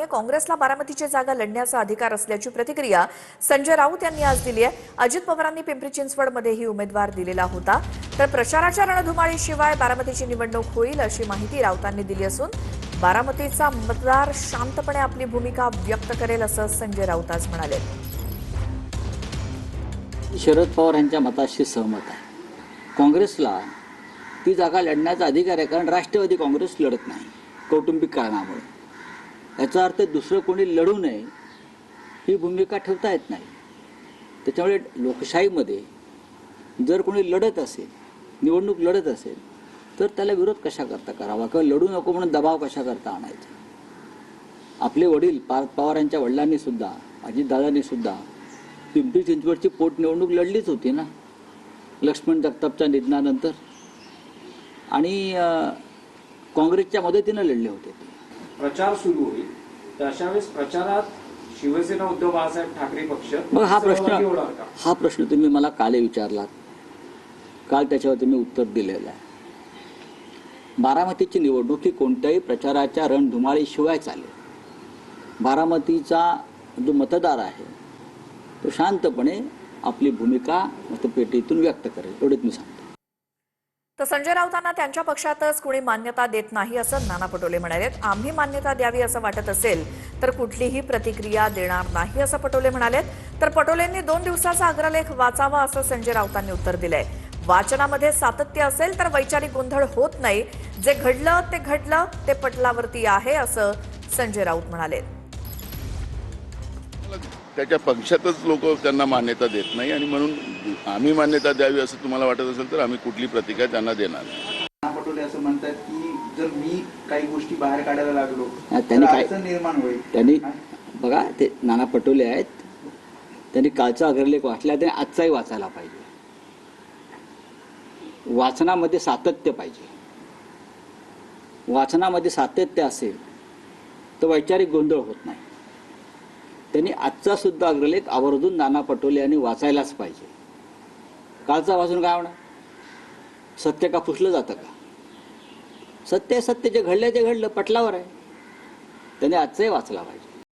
काँग्रेसला बारामतीची जागा लढण्याचा अधिकार असल्याची प्रतिक्रिया संजय राऊत यांनी आज दिली आहे। अजित पवारांनी पिंपरी चिंचवडमध्येही उमेदवार दिलेला होता, तर प्रचाराच्या रणधुमाळीशिवाय बारामतीची निवडणूक होईल अशी माहिती राऊतांनी दिली असून बारामतीचा मतदार शांतपणे आपली भूमिका व्यक्त करेल असं संजय राऊत आज म्हणाले। शरद पवार यांच्या मताशी सहमत आहे। काँग्रेसला ती जागा लढण्याचा अधिकार आहे, कारण राष्ट्रवादी काँग्रेस लढत नाही कौटुंबिक कारणामुळे। याचा अर्थ दुसरं कोणी लढू नये ही भूमिका ठेवता येत नाही। त्याच्यामुळे लोकशाहीमध्ये जर कोणी लढत असेल, निवडणूक लढत असेल, तर त्याला विरोध कशा करता करावा किंवा लढू नको म्हणून दबाव कशा करता आणायचा। आपले वडील पार्थ पवार यांच्या वडिलांनी सुद्धा, अजितदादांनी सुद्धा पिंपरी चिंचवडची पोटनिवडणूक लढलीच होती ना, लक्ष्मण जगतापच्या निधनानंतर, आणि काँग्रेसच्या मदतीनं लढले होते ते। प्रचार सुरू होईल तर अशा वेळेस प्रचारात शिवसेना उद्धव बाळासाहेब ठाकरे पक्ष मग हा प्रश्न तुम्ही मला काल विचारलात, काल त्याच्यावर तुम्ही उत्तर दिलेलं आहे। बारामतीची निवडणूक ही कोणत्याही प्रचाराच्या रणधुमाळीशिवाय चालेल। बारामतीचा जो मतदार आहे तो शांतपणे आपली भूमिका मतपेटीतून व्यक्त करेल, एवढंच मी सांगतो। तर संजय राऊतांना त्यांच्या पक्षातच कुणी मान्यता देत नाही असं नाना पटोले म्हणाले। आम्ही मान्यता द्यावी असं वाटत असेल तर कुठलीही प्रतिक्रिया देणार नाही असं पटोले म्हणाले। तर पटोलेंनी 2 दिवसाचा अग्रलेख वाचावा असं संजय राऊतांनी उत्तर दिलंय। वाचनामध्ये सातत्य असेल तर वैचारिक गोंधळ होत नाही, जे घडलं ते पटलावरती आहे असं संजय राऊत म्हणाले। त्याच्या पक्षातच लोक त्यांना मान्यता देत नाही आणि म्हणून आम्ही मान्यता द्यावी असं तुम्हाला वाटत असेल तर आम्ही कुठली प्रतिक्रिया त्यांना देणार नाही। नाना पटोले असं म्हणतात की जर मी काही गोष्टी बाहेर काढायला लागलो त्यांनी तर काय अडचण निर्माण होईल। त्यांनी बघा, ते नाना पटोले आहेत, त्यांनी कालचा अग्रलेख वाचला, त्यांनी आजचाही वाचायला पाहिजे। वाचनामध्ये सातत्य पाहिजे। वाचनामध्ये सातत्य असेल तर वैचारिक गोंधळ होत नाही। त्यांनी आजचा सुद्धा अग्रलेख आवर्जून नाना पटोले यांनी वाचायलाच पाहिजे। कालचा वाचून काय होणार? सत्य का पुसलं जातं का? सत्य सत्य, जे घडलं ते घडलं, पटलावर आहे। त्यांनी आजचाही वाचला पाहिजे।